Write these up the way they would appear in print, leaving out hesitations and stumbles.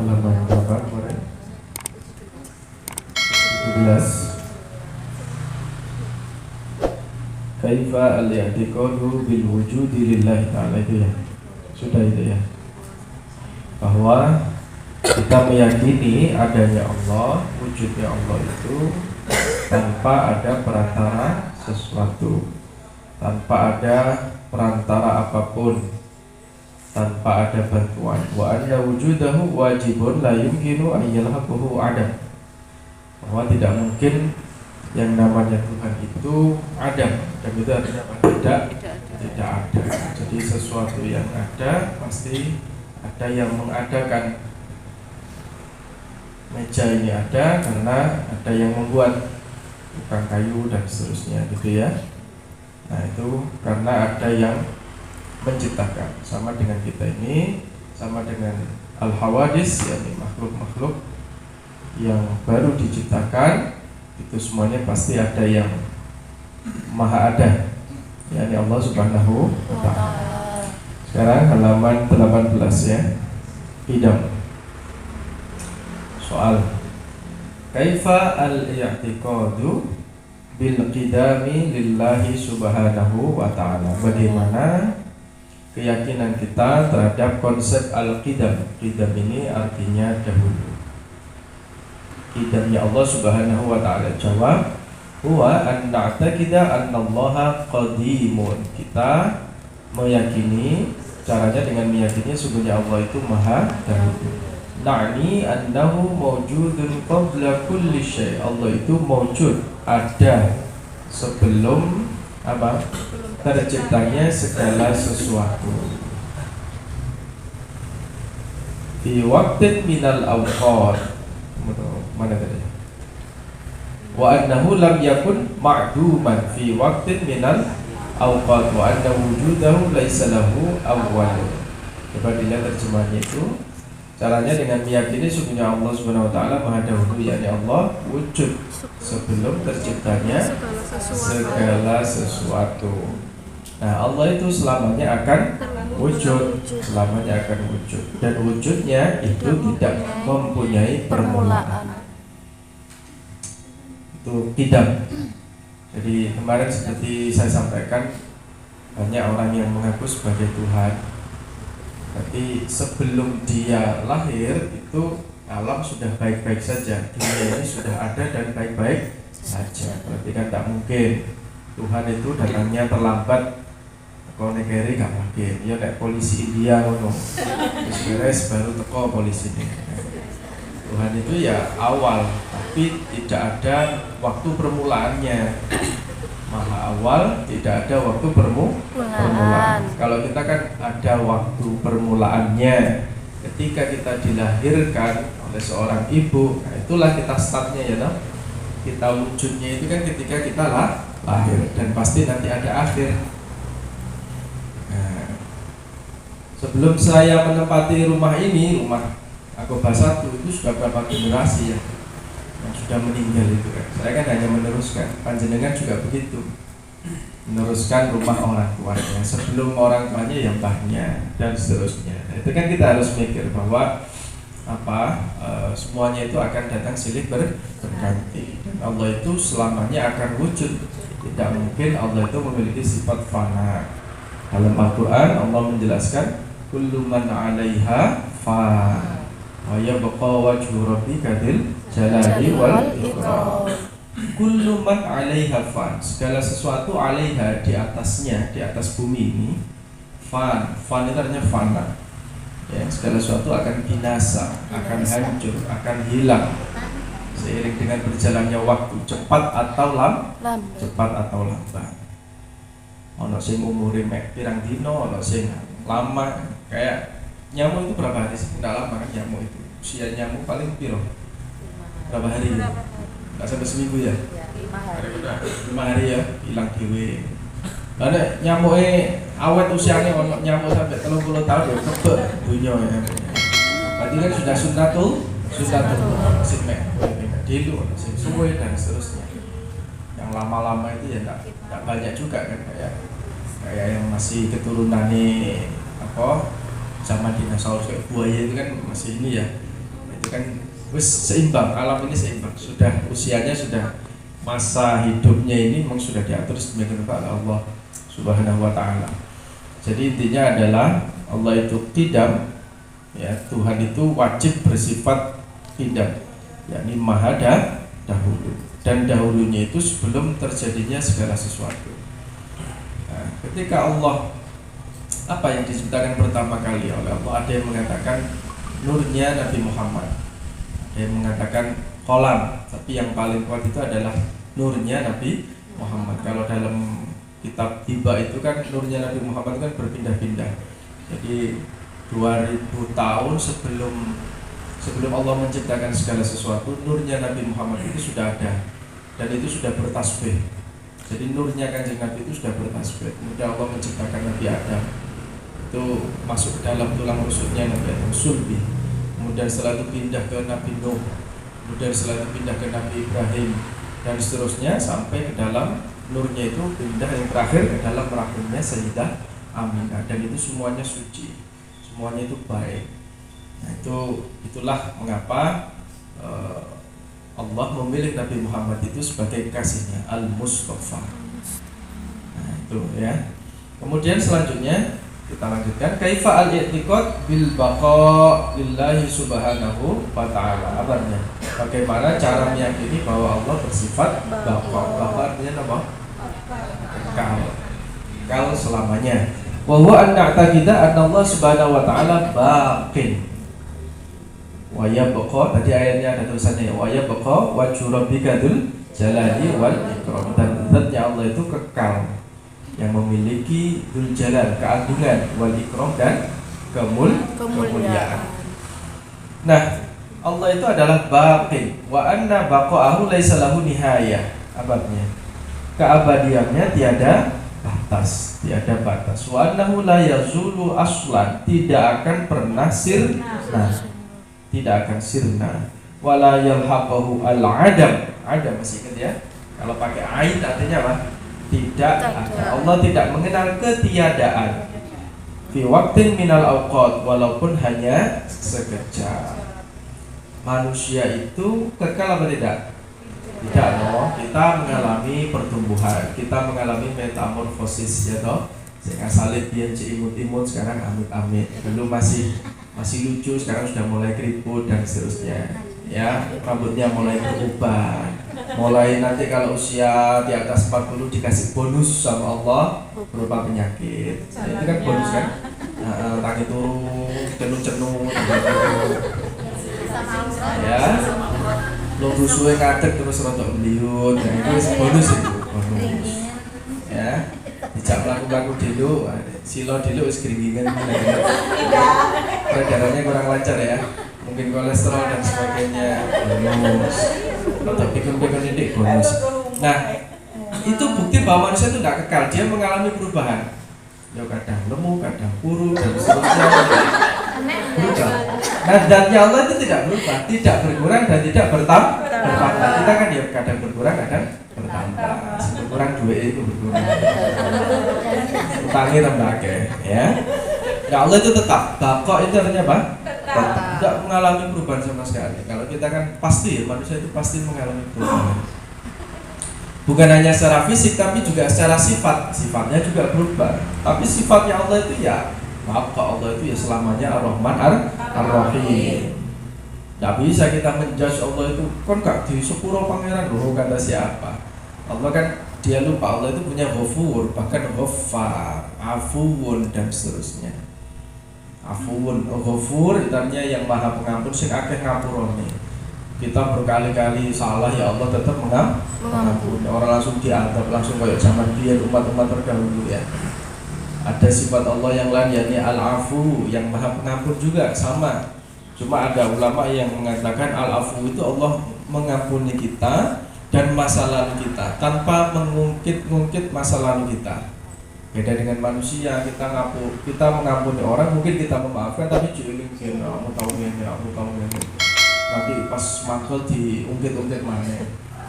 halaman berapa kemarin? 17. Kaifa al-i'tiqadu bil wujudi lillahi ta'ala, itu ya. Sudah itu ya. Bahwa kita meyakini adanya Allah, wujudnya Allah itu tanpa ada perantara sesuatu, tanpa ada perantara apapun, tanpa ada bantuan. Wa anna wujudahu wajibun la yumkinu an yalhaquhu adam. Bahwa tidak mungkin yang namanya Tuhan itu adam, dan itu artinya apa? Tidak ada. Jadi sesuatu yang ada pasti ada yang mengadakan. Meja ini ada karena ada yang membuat, tukang kayu dan seterusnya gitu ya. Nah itu karena ada yang menciptakan. Sama dengan kita ini, sama dengan al-hawadis, yakni makhluk-makhluk yang baru diciptakan, itu semuanya pasti ada yang maha ada, yakni Allah Subhanahu wa ta'ala. Sekarang halaman 18 ya. Idam. Soal kaifa al-i'tiqadu bil qidami lillahi subhanahu wa ta'ala. Bagaimana keyakinan kita terhadap konsep al-qidam. Qidam ini artinya dahulu. Qidamnya Allah Subhanahu wa ta'ala. Jawab huwa an na'taqida anna Allaha qadimun. Kita meyakini, caranya dengan meyakini sungguhnya Allah itu maha dahulu. Na'ni annahu mawjudun qabla kulli syai'. Allah itu mawjud, ada sebelum apa? Terciptanya segala sesuatu. Fi waqtin minal awqat. Mana tadi? Wa annahu lam yakun ma'duman fi waqtin minal awqat wa anna wujudahu laisa lahu awwal. Coba dilihat terjemahannya itu. Caranya dengan meyakini sungguhnya Allah Subhanahu wa ta'ala maha dahulu, yakni Allah wujud sebelum terciptanya segala sesuatu. Nah, Allah itu selamanya akan wujud, selamanya akan wujud, dan wujudnya itu tidak mempunyai permulaan. Itu tidak. Jadi kemarin seperti saya sampaikan, banyak orang yang mengaku sebagai Tuhan. Tapi sebelum dia lahir itu alam sudah baik-baik saja, dunia ini sudah ada dan baik-baik saja. Berarti kan tak mungkin Tuhan itu datangnya terlambat. Kalau negeri gak mungkin. Ya kayak polisi India ngono. Terus beres baru teko polisi ini. Tuhan itu ya awal, tapi tidak ada waktu permulaannya. Maha awal, tidak ada waktu permulaan. Kalau kita kan ada waktu permulaannya. Ketika kita dilahirkan oleh seorang ibu, nah itulah kita startnya ya toh. Kita wujudnya itu kan ketika kita lahir, dan pasti nanti ada akhir. Nah, sebelum saya menempati rumah ini, rumah Akoba 1 itu sudah berapa generasi ya yang sudah meninggal itu kan. Saya kan hanya meneruskan, panjenengan juga begitu, meneruskan rumah orang tuanya, sebelum orang tuanya yang mbahnya dan seterusnya. Nah, itu kan kita harus mikir bahwa semuanya itu akan datang silih berganti, dan Allah itu selamanya akan wujud. Tidak mungkin Allah itu memiliki sifat fana. Dalam Al-Quran Allah menjelaskan kullu man 'alaiha fan wa yabqa wajhu rabbika dzil jalali wal ikram. Kullu man 'alaiha fan, segala sesuatu 'alaiha, di atasnya, di atas bumi ini, fan itu artinya fana. Ya, segala sesuatu akan binasa, akan hancur, akan hilang seiring dengan berjalannya waktu, cepat atau lambat. Ono sing umure mek pirang dino, ono sing lama. Kayak nyamuk itu berapa hari sih? Tidak lama kan nyamuk itu. Usia nyamuk paling piro? Berapa hari? Enggak sampai seminggu ya? 5 hari ya, hilang dewe. Karena nyamuknya awet usianya, ono nyamuk sampai 30 tahun ya kebek dunia ya. Berarti kan sudah sunnatul sing mek dulu, sing suwe dan seterusnya. Yang lama-lama itu ya enggak banyak juga kan, kayak yang masih keturunannya zaman dinosaurus kayak buaya itu kan masih ini ya, itu kan wis seimbang, alam ini seimbang, sudah usianya sudah masa hidupnya ini memang sudah diatur sedemikian rupa oleh Allah Subhanahu wa taala. Jadi intinya adalah Allah itu qidam, ya, Tuhan itu wajib bersifat qidam, yakni maha dahulu, dan dahulunya itu sebelum terjadinya segala sesuatu. Nah, ketika Allah, apa yang diciptakan pertama kali oleh Allah, ada yang mengatakan nurnya Nabi Muhammad, ada yang mengatakan kolam, tapi yang paling kuat itu adalah nurnya Nabi Muhammad. Kalau dalam kitab Tiba itu kan nurnya Nabi Muhammad kan berpindah-pindah. Jadi 2000 tahun sebelum Allah menciptakan segala sesuatu, nurnya Nabi Muhammad itu sudah ada dan itu sudah bertasbih. Jadi nurnya Kanjeng Nabi itu sudah bertasbih. Kemudian Allah menciptakan Nabi Adam, itu masuk ke dalam tulang rusuknya Nabi Adam, sulbi. Kemudian setelah itu pindah ke Nabi Nuh, kemudian setelah itu pindah ke Nabi Ibrahim, dan seterusnya sampai ke dalam nurnya itu pindah yang terakhir ke dalam rahimnya Sayyidah Aminah, dan itu semuanya suci, semuanya itu baik. Nah, itulah mengapa Allah memilih Nabi Muhammad itu sebagai kasihnya, Al-Mustafa. Nah, itu ya. Kemudian selanjutnya kita lanjutkan, kaifa al-i'tiqad bil baqa lillahi subhanahu wa ta'ala. Artinya bagaimana cara meyakini bahwa Allah bersifat baqa. Baqa artinya apa? Kekal selamanya. Wa huwa an na'taqida anna Allah subhanahu wa ta'ala baqin wa yabqa. Tadi ayatnya ada tulisannya wa yabqa wa rabbika dzul jalali wal ikram, dan zatnya Allah itu kekal, yang memiliki dzul jalal, keagungan, wal ikram, dan kemuliaan. Nah, Allah itu adalah baqin wa anna baqa'ahu laisa lahu nihayah. Abadnya, keabadiannya tiada batas, tiada batas. Wa annahu la yazulu aslan, tidak akan pernah sirna, tidak akan sirna. Wala yalhaqahu al-adam. Ada, masih ingat ya? Kalau pakai ain artinya apa? Tidak ada. Allah tidak mengenal ketiadaan. Fi waqtin minal awqat, walaupun hanya sekejap. Manusia itu kekal apa tidak? Tidak, no. Kita mengalami pertumbuhan, kita mengalami metamorfosis, ya toh. Sehingga salib biar imut-imut, sekarang amit-amit. Dulu masih lucu, sekarang sudah mulai keriput dan seterusnya. Ya, rambutnya mulai berubah. Mulai nanti kalau usia di atas 40 dikasih bonus sama Allah berupa penyakit. Nah, itu kan bonus kan? Tangi turu, cenu-cenu, ya. Lo suwe ngadeg terus rontok beliut, nah itu bonus itu, bonus. Ya, dijak laku-laku dulu, silo dulu wis geringingan. Peredarannya kurang lancar ya. Mungkin kolesterol dan sebagainya, bonus. Atau pikun-pikun ini bonus. Nah, itu bukti bahwa manusia itu tidak kekal, dia mengalami perubahan. Ya kadang lemu, kadang kurus, dan seterusnya. Berubah. Nah, zatnya Allah itu tidak berubah, tidak berkurang dan tidak bertambah. Kita kan ya kadang berkurang, kadang bertambah. Berkurang duit itu berkurang. Utangnya tambah akeh, ya. Nah, Allah itu tetap. Baqa itu artinya apa? Tetap. Tidak mengalami perubahan sama sekali. Kalau kita kan pasti ya, manusia itu pasti mengalami perubahan. Bukan hanya secara fisik, tapi juga secara sifat. Sifatnya juga berubah. Tapi sifatnya Allah itu ya, maka Allah itu ya selamanya Ar-Rahman Ar-Rahim. Tidak bisa kita menjudge Allah itu kan gak di sepuro pangeran loh, kata siapa. Allah kan dia lupa, Allah itu punya Ghafur, bahkan Ghaffar, Afuwun, dan seterusnya. Afuwun, Ghafur artinya yang maha pengampun, sing akeh ngapurane. Kita berkali-kali salah, ya Allah tetap mengampuni. Orang langsung dianggap langsung kayak zaman dia umat-umat terdahulu ya. Ada sifat Allah yang lain, yakni Al-Afu, yang maha pengampun juga sama. Cuma ada ulama yang mengatakan Al-Afu itu Allah mengampuni kita dan masa lalu kita tanpa mengungkit masa lalu kita. Beda dengan manusia, kita mengampuni orang, mungkin kita memaafkan tapi diuling-uling, aku tahu ini. Nanti pas makhluk diungkit-ungkit mana.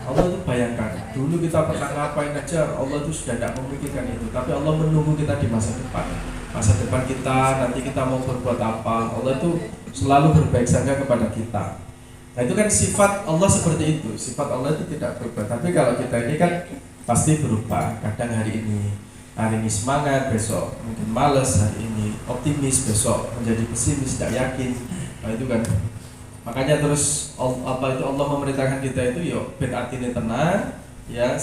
Allah itu bayangkan, dulu kita pernah ngapain aja, Allah itu sudah tidak memikirkan itu, tapi Allah menunggu kita di masa depan. masa depan kita, nanti kita mau berbuat apa. Allah itu selalu berbaik sangka kepada kita. Nah itu kan sifat Allah seperti itu. Sifat Allah itu tidak berubah. Tapi kalau kita ini kan pasti berubah. Kadang hari ini semangat, besok mungkin malas, hari ini optimis, besok menjadi pesimis, tidak yakin. Nah itu kan makanya terus apa itu Allah memerintahkan kita itu yo ben atine tenang, ya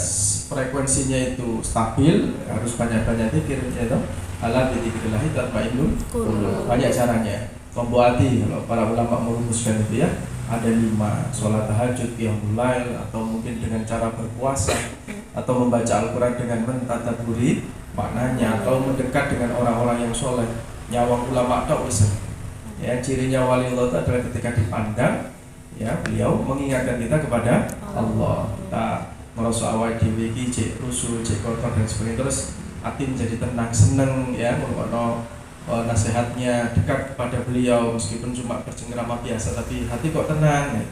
frekuensinya itu stabil, harus banyak-banyak zikir ya toh. Ala bidzikrillah tatmainnul qulub. Banyak caranya. Membuat hati, kalau para ulama merumuskan itu ya, ada 5: sholat tahajud, qiyamul lail, atau mungkin dengan cara berpuasa, atau membaca Al-Quran dengan mentadabburi maknanya, atau mendekat dengan orang-orang yang soleh. Nyawang ulama tok wis. Ya, cirinya wali Allah itu adalah ketika dipandang, ya beliau mengingatkan kita kepada Allah. Kita merasa awal dhewe iki cek rusuh, cek kotor dan sebagainya, terus hati menjadi tenang, seneng ya mengono nasihatnya, dekat kepada beliau meskipun cuma bercengkrama biasa tapi hati kok tenang. Nah,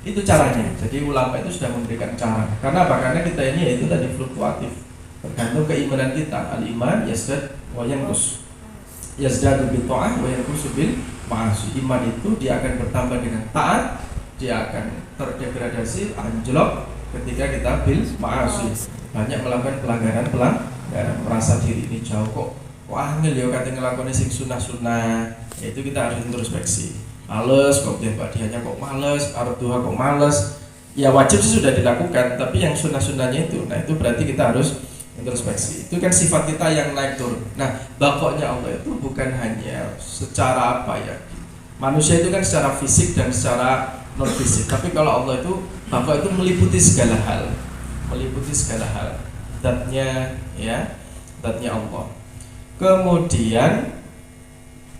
itu caranya. Jadi ulama itu sudah memberikan cara. Karena karena kita ini itu tadi fluktuatif, tergantung keimanan kita. Al-iman yazdad wa yanqus. Yazdadu bil ta'ah wa yanqusu bil ma'asi. Iman itu dia akan bertambah dengan taat, dia akan terdegradasi, anjlok ketika kita bil ma'asi. Banyak melakukan pelanggaran, merasa diri ini jauh kok angel ya kate nglakoni sing sunah-sunah. Ya, itu kita harus introspeksi. Males kok dianya kok males, arep duha kok males. Ya wajib sih sudah dilakukan, tapi yang sunah-sunahnya itu, nah itu berarti kita harus introspeksi. Itu kan sifat kita yang naik turun. Nah, bakoknya Allah itu bukan hanya secara apa ya. Manusia itu kan secara fisik dan secara non fisik. Tapi kalau Allah itu bakok itu meliputi segala hal. Meliputi segala hal. Zatnya ya, zatnya Allah. Kemudian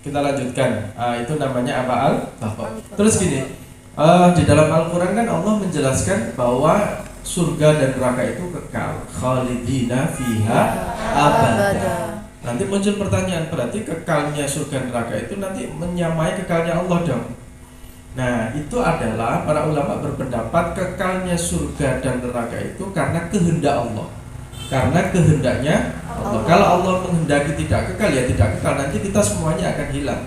kita lanjutkan, itu namanya apa? Al-Baqarah. Terus gini, di dalam Al-Quran kan Allah menjelaskan bahwa surga dan neraka itu kekal, khalidina fiha abada. Nanti muncul pertanyaan, berarti kekalnya surga dan neraka itu nanti menyamai kekalnya Allah dong? Nah itu adalah para ulama berpendapat kekalnya surga dan neraka itu karena kehendak Allah. Karena kehendaknya Allah. Kalau Allah menghendaki tidak kekal ya tidak kekal. Nanti kita semuanya akan hilang.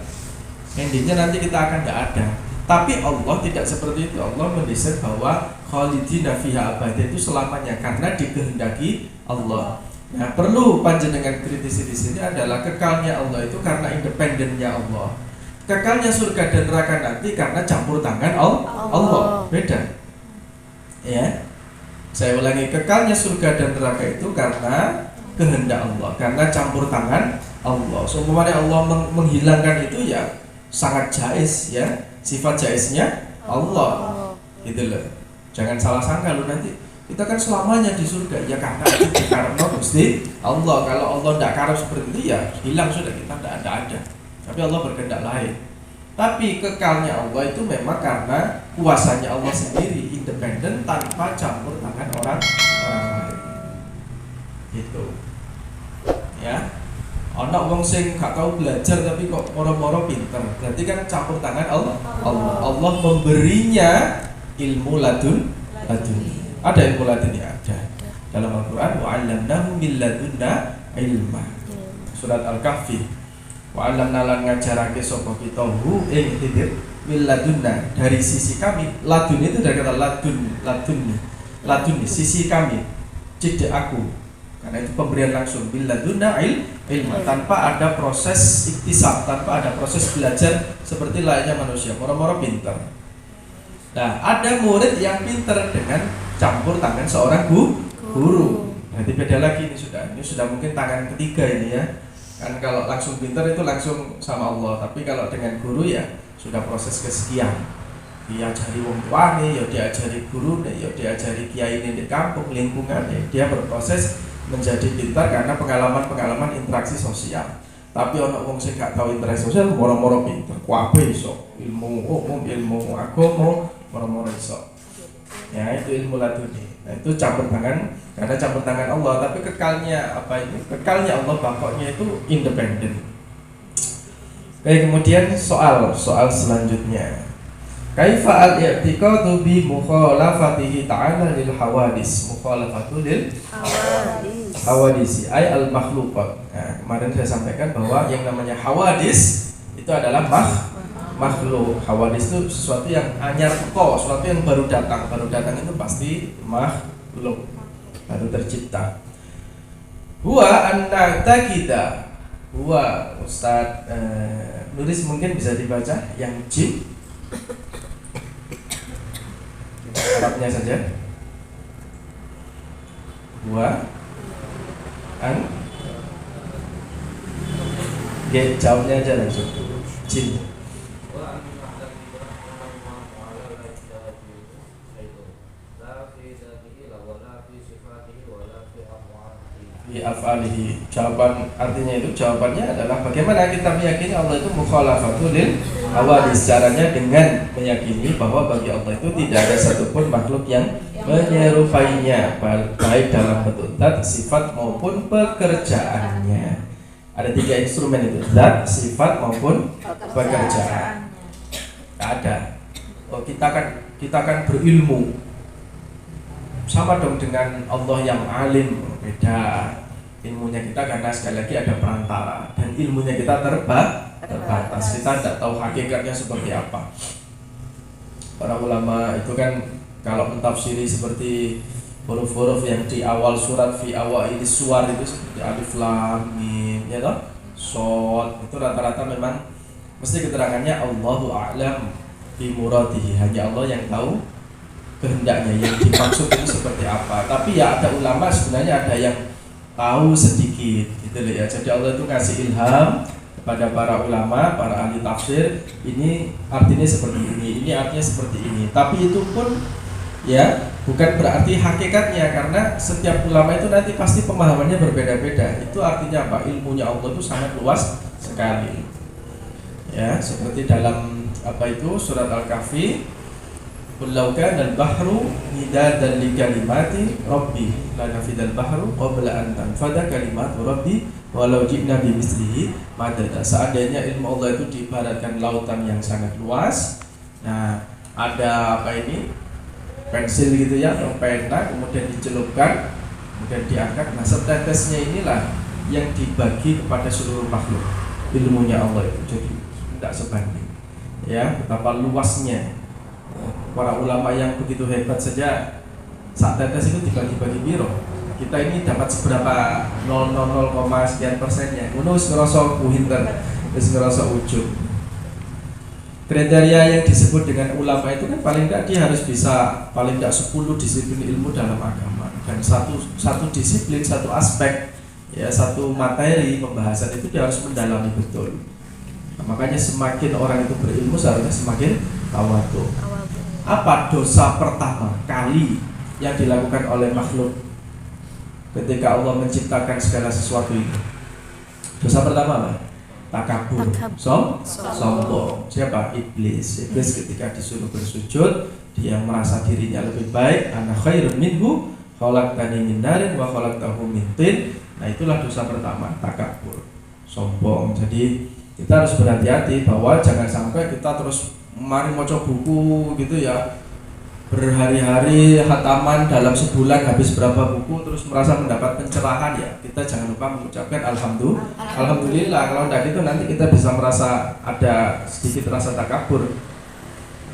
Endingnya nanti kita akan tidak ada. Tapi Allah tidak seperti itu. Allah mendesain bahwa khalidina fiha abada itu selamanya karena dikehendaki Allah. Nah perlu panjenengan kritisi di sini adalah kekalnya Allah itu karena independennya Allah. Kekalnya surga dan neraka nanti karena campur tangan Allah. Beda. Ya. Saya ulangi, kekalnya surga dan neraka itu karena kehendak Allah, karena campur tangan Allah. Seumpamanya Allah menghilangkan itu ya sangat jais ya, sifat jaisnya Allah. Gitu loh. Jangan salah sangka loh nanti kita kan selamanya di surga ya karena itu karena Gusti Allah. Kalau Allah tidak karep seperti itu ya hilang sudah, kita tidak ada. Tapi Allah berkehendak lain. Tapi kekalnya Allah itu memang karena kuasanya Allah sendiri, independen tanpa campur tangan orang lain. Gitu. Ya. Ana wong sing gak tau belajar tapi kok moro-moro pinter. Berarti kan campur tangan Allah. Allah memberinya ilmu laduni. Ada ilmu laduni ada. Dalam Al-Qur'an wa 'allamnahu min ladunna ilma. Surat Al-Kahfi. Wa alamna lan ngajarake sapa kita hu ing Khidir min ladunna, dari sisi kami. Ladun itu dari kata ladunni sisi kami, cedek aku. Karena itu pemberian langsung bil ladunna ilma, tanpa ada proses iktisab, tanpa ada proses belajar seperti layaknya manusia, moro-moro pinter. Nah, ada murid yang pinter dengan campur tangan seorang guru. Nanti beda lagi ini sudah mungkin tangan ketiga ini ya. Kan kalau langsung pintar itu langsung sama Allah, tapi kalau dengan guru ya sudah proses kesekian. Diajari wong tuane, ya diajari guru, ya diajari kiai ini di kampung, lingkungan, ya dia berproses menjadi pintar karena pengalaman interaksi sosial. Tapi ono wong sing gak tau interaksi sosial moro-moro pintar, kabeh iso, ilmu umum, ilmu agama, moro-moro iso. Ya itu ilmu laduni. Nah itu campur tangan, karena campur tangan Allah. Tapi kekalnya apa itu? Kekalnya Allah, bakoknya itu independen. Oke, kemudian soal selanjutnya. Kaifa al-i'tiqadu bi mukhalafatihi ta'ala lil hawadis. Mukhalafatu lil hawadisi ay al makhluqat. Nah, kemarin saya sampaikan bahwa yang namanya hawadis itu adalah makhluk. Hawadis itu sesuatu yang anyar teko, sesuatu yang baru datang. Baru datang itu pasti makhluk, baru tercipta. Huwa an-na'ta kita. Huwa Ustaz nulis mungkin bisa dibaca yang jim Arabnya saja. Huwa an jawabnya aja langsung jim. Af'alihi. Jawabannya adalah bagaimana kita meyakini Allah itu mukhalafatul lil hawadis. Caranya dengan meyakini bahwa bagi Allah itu tidak ada satupun makhluk yang menyerupainya, baik dalam bentuk zat, sifat maupun pekerjaannya. Ada 3 instrumen itu, zat, sifat maupun pekerjaan. Tidak ada. Oh, kita kan berilmu. Sama dong dengan Allah yang alim, beda. Ilmunya kita karena sekali lagi ada perantara, dan ilmunya kita terbatas. Kita tidak tahu hakikatnya seperti apa. Para ulama itu kan kalau mentafsiri seperti huruf-huruf yang di awal surat, fi awal ini suar itu seperti alif lam mim, ya toh, shad, itu rata-rata memang mesti keterangannya Allahu a'lam bi muradihi. Hanya Allah yang tahu kehendaknya, yang dimaksud itu seperti apa. Tapi ya ada ulama sebenarnya ada yang tahu sedikit gitu loh ya. Jadi Allah itu kasih ilham kepada para ulama, para ahli tafsir, ini artinya seperti ini artinya seperti ini. Tapi itu pun ya bukan berarti hakikatnya, karena setiap ulama itu nanti pasti pemahamannya berbeda-beda. Itu artinya apa? Ilmunya Allah itu sangat luas sekali. Ya, seperti dalam surat Al-Kahfi, Qul law kana al-bahru midadan li kalimati rabbi la nafidal bahru qabla an tanfada kalimatu rabbi walau ji'na bi mislihi madada. Seandainya ilmu Allah itu diibaratkan lautan yang sangat luas. Nah, ada pensil gitu ya, atau pena, kemudian dicelupkan, kemudian diangkat. Nah, setetesnya inilah yang dibagi kepada seluruh makhluk. Ilmunya Allah itu jadi tidak sebanding. Ya, betapa luasnya. Para ulama yang begitu hebat saja saat tetes itu dibagi-bagi biro. Kita ini dapat seberapa 0,0 sekian persennya. Ngono wis ngerasa pinter, wis ngerasa ujug. Kriteria yang disebut dengan ulama itu kan paling tidak dia harus bisa paling tidak 10 disiplin ilmu dalam agama, dan satu disiplin, satu aspek, ya, satu materi pembahasan itu dia harus mendalami betul. Nah, makanya semakin orang itu berilmu seharusnya semakin tawadhu. Apa dosa pertama kali yang dilakukan oleh makhluk ketika Allah menciptakan segala sesuatu itu? Dosa pertama apa? Takabur, sombong. Siapa? Iblis. Iblis ketika disuruh bersujud, dia merasa dirinya lebih baik. Ana khairun minhu, khalaqtani min narin wa khalaqtahu min tin. Nah, itulah dosa pertama, takabur, sombong. Jadi kita harus berhati-hati bahwa jangan sampai kita terus mari maca buku gitu ya, berhari-hari khataman dalam sebulan habis berapa buku, terus merasa mendapat pencerahan. Ya, kita jangan lupa mengucapkan alhamdulillah. Kalau tidak gitu nanti kita bisa merasa ada sedikit rasa takabur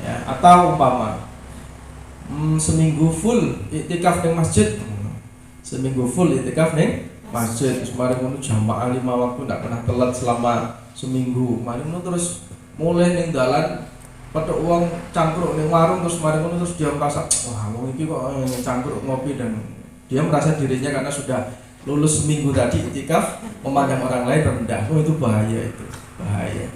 ya. Atau umpama seminggu full iktikaf di masjid, terus mari ngono jamaah 5 waktu tidak pernah telat selama seminggu. Mari ngono terus mulai ning dalan petuk uang cangkruk ning warung, terus mari ngono terus dia merasa wah wong iki kok cangkruk ngopi, dan dia merasa dirinya karena sudah lulus seminggu tadi iktikaf memandang orang lain rendah. Oh, itu bahaya, itu bahaya.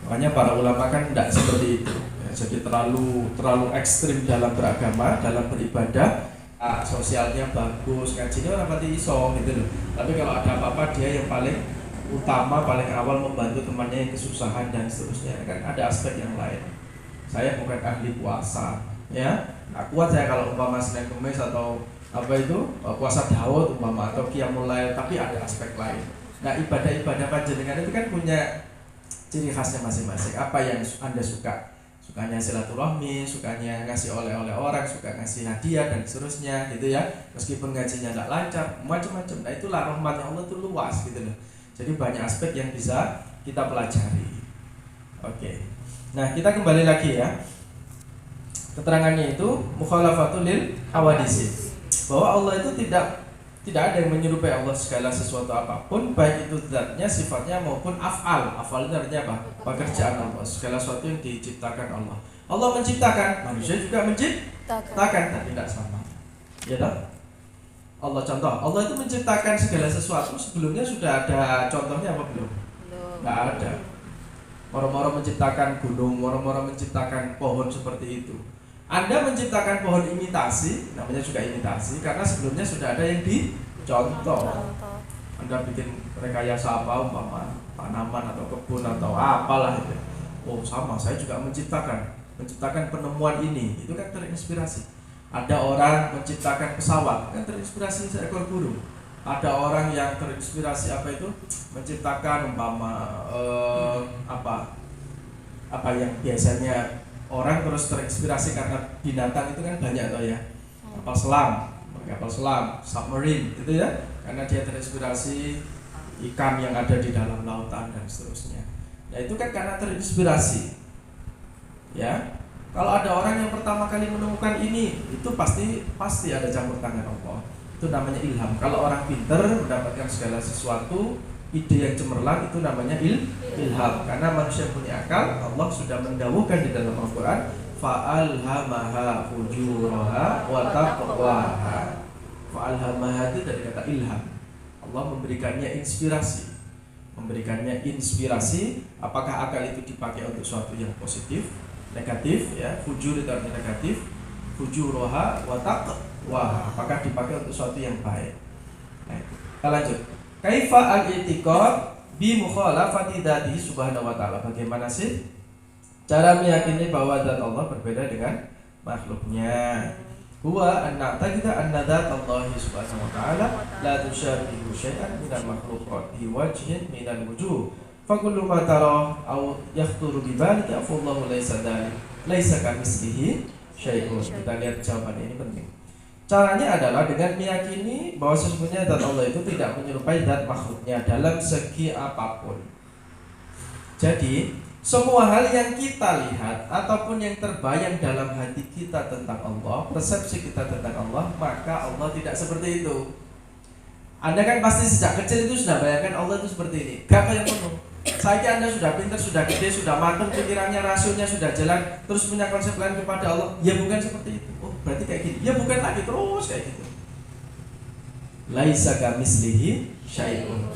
Makanya para ulama kan tidak seperti itu ya, jadi terlalu ekstrim dalam beragama, dalam beribadah. Sosialnya bagus, ngajinya orang pati iso gitu loh. Tapi kalau ada apa-apa dia yang paling utama, paling awal membantu temannya yang kesusahan dan seterusnya. Kan ada aspek yang lain. Saya bukan ahli puasa, ya. Nah, kuat saya kalau umpama Senin Kemis atau puasa Daud umpama atau Qiyamul Lail, tapi ada aspek lain. Nah, ibadah-ibadah panjenengan itu kan punya ciri khasnya masing-masing. Apa yang Anda suka? Sukanya silaturahmi, sukanya ngasih oleh-oleh orang, suka ngasih hadiah dan seterusnya gitu ya. Meskipun gajinya nggak lancar, macam-macam. Nah itulah rahmatnya Allah itu luas gitu loh. Jadi banyak aspek yang bisa kita pelajari. Oke. Nah kita kembali lagi ya. Keterangannya itu mukhalafatul lil hawadisi. Bahwa Allah itu tidak ada yang menyerupai Allah segala sesuatu apapun, baik itu zatnya, sifatnya maupun af'al. Af'al itu artinya apa? Pekerjaan Allah, segala sesuatu yang diciptakan Allah. Allah menciptakan, manusia juga menciptakan, tapi tidak sama. Ya tak? Allah contoh, Allah itu menciptakan segala sesuatu sebelumnya sudah ada contohnya apa belum? Nggak ada. Moro-moro menciptakan gunung, moro-moro menciptakan pohon seperti itu. Anda menciptakan pohon imitasi, namanya juga imitasi, karena sebelumnya sudah ada yang dicontoh. Anda bikin rekayasa apa, umpama tanaman atau kebun atau apalah itu. Oh sama, saya juga menciptakan penemuan ini, itu kan terinspirasi. Ada orang menciptakan pesawat, kan terinspirasi seekor burung. Ada orang yang terinspirasi apa itu, menciptakan umpama apa yang biasanya orang terus terinspirasi karena binatang itu kan banyak toh ya. Kapal selam, submarine itu ya, karena dia terinspirasi ikan yang ada di dalam lautan dan seterusnya. Ya itu kan karena terinspirasi. Ya. Kalau ada orang yang pertama kali menemukan ini, itu pasti ada campur tangan Allah. Itu namanya ilham. Kalau orang pintar mendapatkan segala sesuatu, ide yang cemerlang, itu namanya ilham. Karena manusia punya akal, Allah sudah mendawuhkan di dalam Al-Quran, fa'alhamaha fujuraha wa taqwaha. Fa'alhamaha itu dari kata ilham. Allah memberikannya inspirasi. Apakah akal itu dipakai untuk sesuatu yang positif, negatif ya, fujur itu artinya negatif, fujuraha wa taqwaha, apakah dipakai untuk sesuatu yang baik. Nah, kita lanjut. Kaifa al-i'tiqad bi mukhalafati dzatihi subhanahu wa ta'ala. Bagaimana sih cara meyakini bahwa zat Allah berbeda dengan makhluknya? Huwa an na'taqida anna dzat Allah subhanahu wa ta'ala la tushabihu syai'an min al-makhluqat bi wajhin min al-wujuh. Fa kullu ma tara aw yakhturu bi balika fa Allahu laisa kamitslihi syai'un. Kita lihat jawaban ini penting. Caranya adalah dengan meyakini bahwa sesungguhnya zat Allah itu tidak menyerupai zat makhluknya dalam segi apapun. Jadi semua hal yang kita lihat ataupun yang terbayang dalam hati kita tentang Allah, persepsi kita tentang Allah, maka Allah tidak seperti itu. Anda kan pasti sejak kecil itu sudah bayangkan Allah itu seperti ini, gak kayak penuh. Saya Anda sudah pintar, sudah gede, sudah matang pikirannya, rasionya sudah jalan, terus punya konsep lain kepada Allah. Ya bukan seperti itu. Oh berarti kayak gini. Ya bukan lagi, terus kayak gitu. Laisa kamitslihi syai'un.